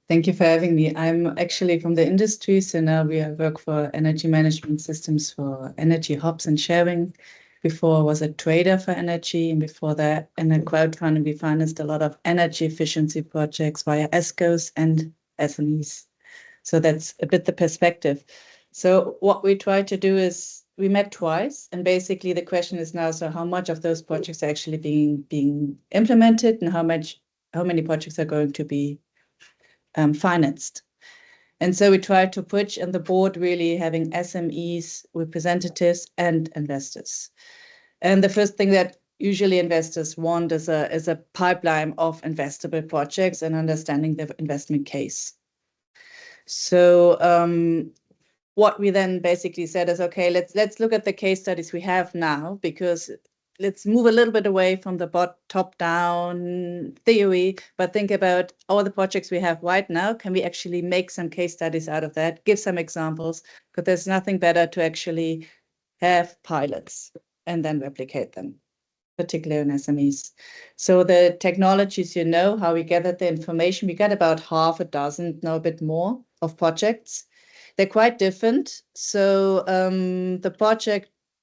Thank you for having me. I'm actually from the industry, so now we work for energy management systems for energy hubs and sharing. Before I was a trader for energy, and before that, in a crowdfunding, we financed a lot of energy efficiency projects via ESCOs and SMEs. So that's a bit the perspective. So what we try to do is we met twice, and basically the question is now, so how much of those projects are actually being implemented, and how many projects are going to be financed. And so we try to put in the board really having SMEs, representatives, and investors. And the first thing that usually investors want is a pipeline of investable projects and understanding the investment case. So what we then basically said is, okay, let's look at the case studies we have now, because let's move a little bit away from the top-down theory, but think about all the projects we have right now. Can we actually make some case studies out of that? Give some examples, because there's nothing better to actually have pilots and then replicate them, particularly in SMEs. So the technologies, how we gathered the information, we got about half a dozen, now a bit more, of projects. They're quite different. So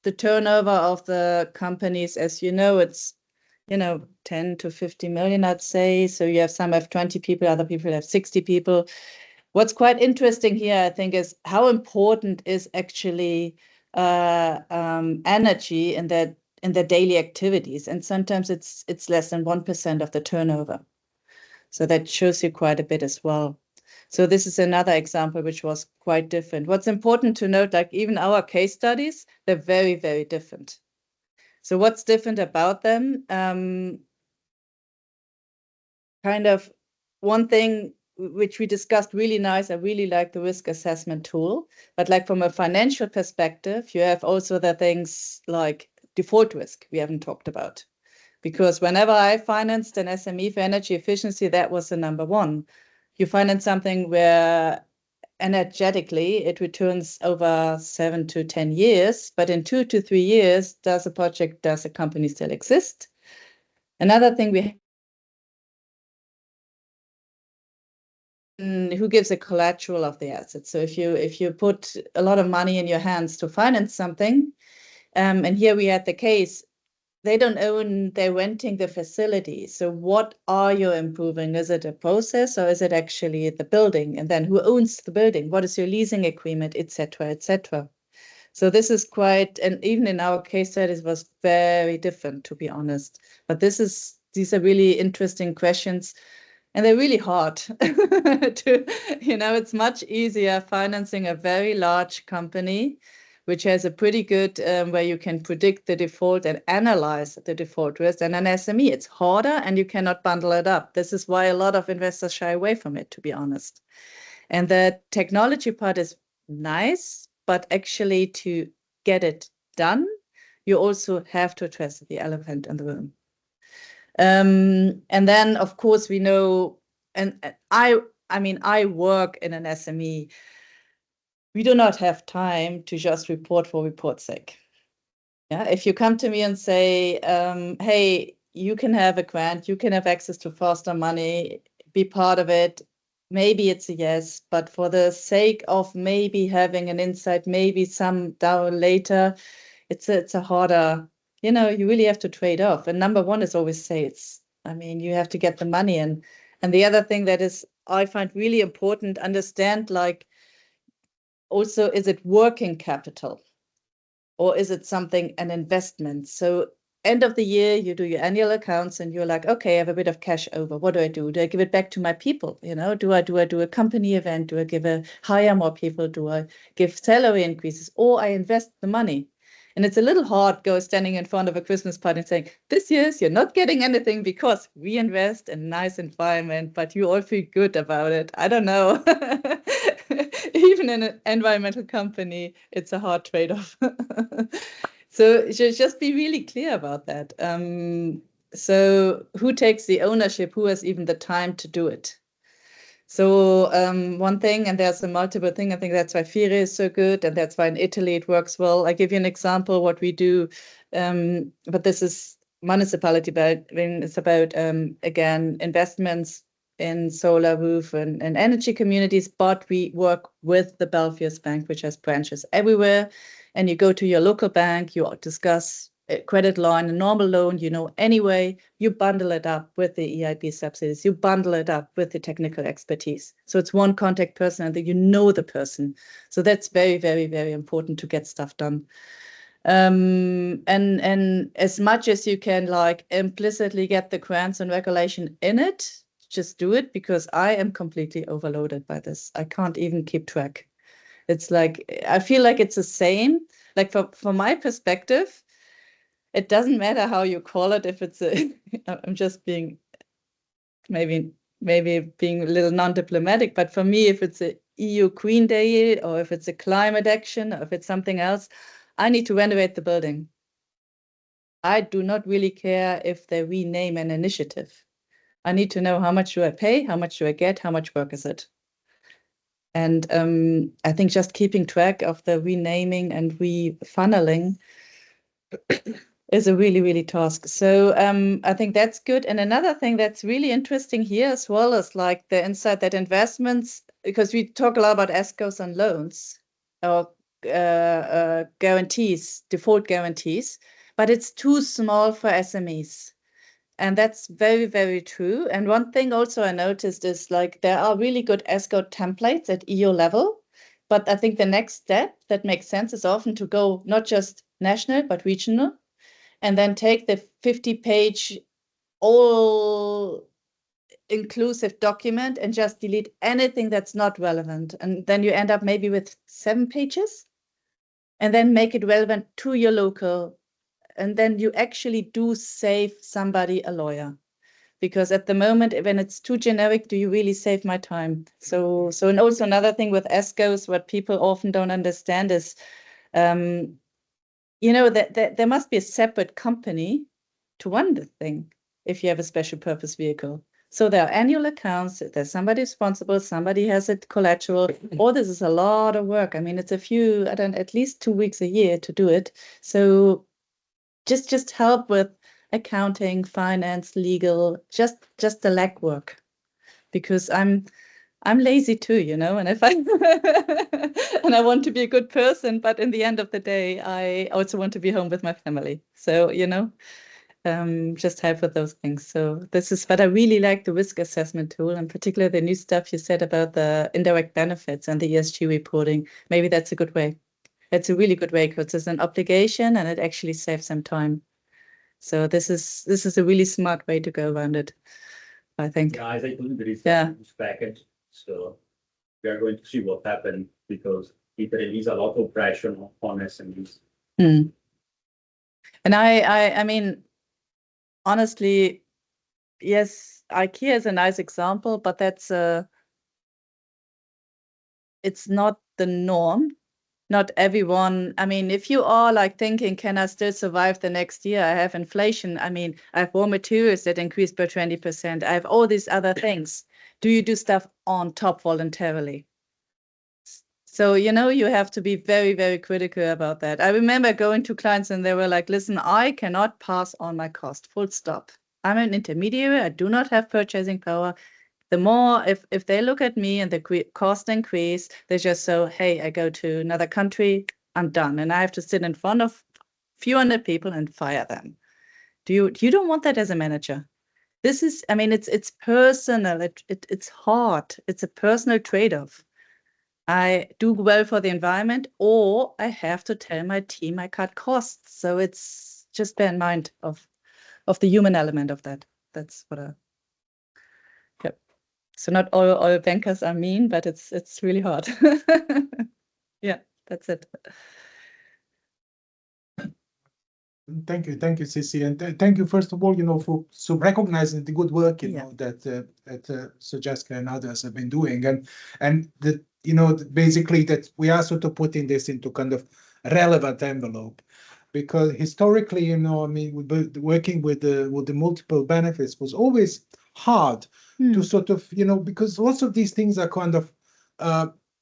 the turnover of the companies, as you know, it's 10 to 50 million, I'd say. So you have some have 20 people, other people have 60 people. What's quite interesting here, I think, is how important is actually energy in their daily activities. And sometimes it's less than 1% of the turnover. So that shows you quite a bit as well. So this is another example which was quite different. What's important to note, like even our case studies, they're very, very different. So what's different about them? Kind of one thing which we discussed really nice, I really like the risk assessment tool, but like from a financial perspective, you have also the things like default risk we haven't talked about. Because whenever I financed an SME for energy efficiency, that was the number one. You finance something where energetically it returns over 7 to 10 years, but in 2 to 3 years, does a company still exist? Another thing who gives a collateral of the asset? So if you put a lot of money in your hands to finance something, and here we had the case, they don't own, they're renting the facility. So what are you improving? Is it a process or is it actually the building? And then who owns the building? What is your leasing agreement, et cetera, et cetera. So this is quite, and even in our case studies was very different, to be honest. But these are really interesting questions. And they're really hard to, it's much easier financing a very large company, which has a pretty good, where you can predict the default and analyze the default risk. And an SME, it's harder and you cannot bundle it up. This is why a lot of investors shy away from it, to be honest. And the technology part is nice, but actually to get it done, you also have to address the elephant in the room. And then, of course, we know, and I work in an SME. We do not have time to just report for report's sake. Yeah, if you come to me and say, hey, you can have a grant, you can have access to faster money, be part of it, maybe it's a yes, but for the sake of maybe having an insight, maybe some down later, it's a harder, you really have to trade off. And number one is always say you have to get the money in. And the other thing that is, I find really important, understand, like, also, is it working capital or is it an investment? So end of the year, you do your annual accounts and you're like, okay, I have a bit of cash over. What do? Do I give it back to my people? Do I do a company event? Do I hire more people? Do I give salary increases, or I invest the money? And it's a little hard standing in front of a Christmas party and saying, this year you're not getting anything because we invest in a nice environment, but you all feel good about it. I don't know. Even in an environmental company, it's a hard trade-off. So just be really clear about that. So who takes the ownership? Who has even the time to do it? So one thing, and there's a multiple thing, I think that's why FIRE is so good, and that's why in Italy it works well. I give you an example what we do, but this is municipality, but when it's about, again, investments, in solar roof and energy communities, but we work with the Belfius Bank, which has branches everywhere. And you go to your local bank, you discuss a credit line, a normal loan, anyway, you bundle it up with the EIB subsidies, you bundle it up with the technical expertise. So it's one contact person and you know the person. So that's very, very, very important to get stuff done. And as much as you can like implicitly get the grants and regulation in it, just do it, because I am completely overloaded by this. I can't even keep track. It's like, I feel like it's the same. Like from my perspective, it doesn't matter how you call it. If it's I'm just being maybe being a little non-diplomatic, but for me, if it's a EU Green Day or if it's a climate action or if it's something else, I need to renovate the building. I do not really care if they rename an initiative. I need to know how much do I pay, how much do I get, how much work is it? And I think just keeping track of the renaming and refunneling is a really, really task. So I think that's good. And another thing that's really interesting here as well is like the insight that investments, because we talk a lot about ESCOs and loans or guarantees, default guarantees, but it's too small for SMEs. And that's very, very true. And one thing also I noticed is like there are really good ESCO templates at EU level. But I think the next step that makes sense is often to go not just national, but regional, and then take the 50-page all-inclusive document and just delete anything that's not relevant. And then you end up maybe with 7 pages, and then make it relevant to your local. And then you actually do save somebody a lawyer. Because at the moment, when it's too generic, do you really save my time? So and also another thing with ESCOs, what people often don't understand is, that there must be a separate company to run the thing if you have a special purpose vehicle. So there are annual accounts, there's somebody responsible, somebody has it collateral. All this is a lot of work. I mean, it's at least 2 weeks a year to do it. So just help with accounting, finance, legal, just the legwork, because I'm lazy too, and if I and I want to be a good person, but in the end of the day, I also want to be home with my family. So, just help with those things. So this is, but I really like the risk assessment tool, and particularly the new stuff you said about the indirect benefits and the ESG reporting. Maybe that's a good way. It's a really good way, because it's an obligation and it actually saves some time. So this is a really smart way to go around it, I think. Yeah, I think there is a huge package. So we are going to see what happens, because it releases a lot of pressure on SMEs. And I mean, honestly, yes, IKEA is a nice example, but it's not the norm. Not everyone. I mean, if you are like thinking, can I still survive the next year? I have inflation. I mean, I have raw materials that increased by 20%. I have all these other things. Do you do stuff on top voluntarily? So, you have to be very, very critical about that. I remember going to clients and they were like, listen, I cannot pass on my cost, full stop. I'm an intermediary. I do not have purchasing power. The more, if they look at me and the cost increase, they just say, hey, I go to another country, I'm done. And I have to sit in front of a few hundred people and fire them. You don't want that as a manager. This is, I mean, it's personal. It's hard. It's a personal trade-off. I do well for the environment, or I have to tell my team I cut costs. So it's just bear in mind of the human element of that. That's what yep. So not all bankers are mean, but it's really hard. Yeah, that's it. Thank you, Sissy, and thank you first of all, for recognizing the good work that Sir Jessica and others have been doing, and that basically that we are sort of putting this into kind of relevant envelope, because historically, I mean, working with the multiple benefits was always hard to sort of because lots of these things are kind of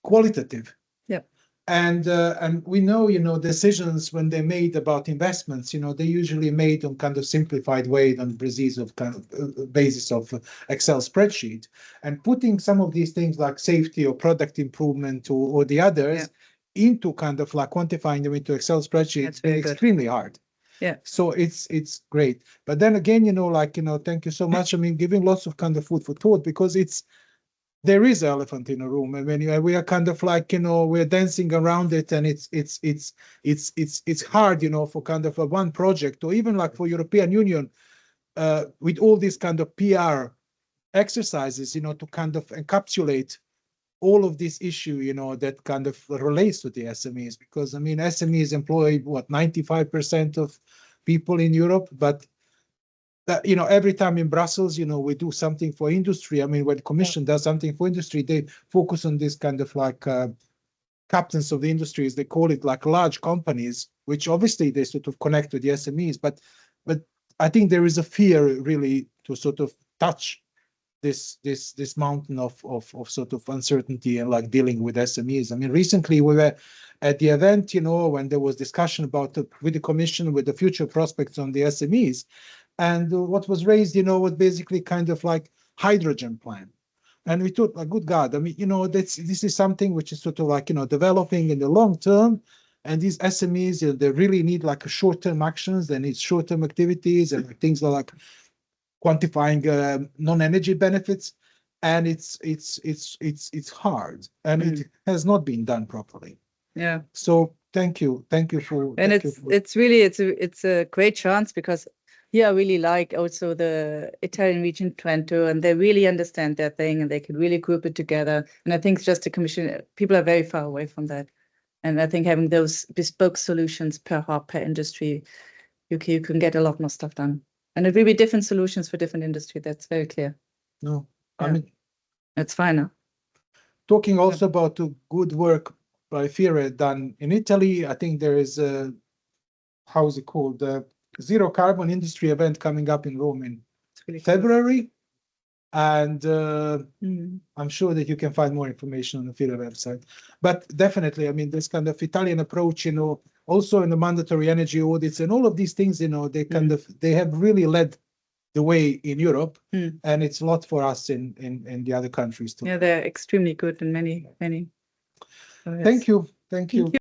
qualitative. Yeah. And we know, you know, decisions when they made about investments, you know, they usually made on kind of simplified way on basis of kind of basis of Excel spreadsheet, and putting some of these things like safety or product improvement or the others into kind of like quantifying them into Excel spreadsheets is extremely hard. Yeah. So it's great. But then again, you know, like, you know, thank you so much. I mean, giving lots of kind of food for thought, because there is an elephant in the room, and when we are kind of like, you know, we're dancing around it, and it's hard, you know, for kind of a one project, or even like for European Union, with all these kind of PR exercises, you know, to kind of encapsulate all of this issue, you know, that kind of relates to the SMEs, because I mean, SMEs employ what, 95% of people in Europe, but you know, every time in Brussels, you know, we do something for industry. I mean, when the Commission does something for industry, they focus on this kind of like captains of the industries. They call it like large companies, which obviously they sort of connect to the SMEs. But I think there is a fear really to sort of touch this mountain of sort of uncertainty and like dealing with SMEs. I mean, recently we were at the event, you know, when there was discussion about with the Commission, with the future prospects on the SMEs. And what was raised, you know, was basically kind of like hydrogen plan. And we thought, like, good God, I mean, you know, this is something which is sort of like, you know, developing in the long term. And these SMEs, you know, they really need like a short-term actions. They need short-term activities and things like quantifying non-energy benefits. And it's hard, and it has not been done properly. Yeah. So thank you for. And it's really a great chance, because here I really like also the Italian region Trento, and they really understand their thing, and they can really group it together. And I think it's just the Commission, people are very far away from that. And I think having those bespoke solutions per hub, per industry, you can get a lot more stuff done. And it will be different solutions for different industry. That's very clear. No, I Yeah. mean, It's fine now. talking also about the good work by FIRE done in Italy, I think there is a, how is it called? The Zero Carbon Industry event coming up in Rome in Really February. And I'm sure that you can find more information on the FIRE website. But definitely, I mean, this kind of Italian approach, you know, also in the mandatory energy audits and all of these things, you know, they kind of, they have really led the way in Europe, and it's a lot for us in the other countries too. Yeah, they're extremely good in many. So Thank you. Thank you.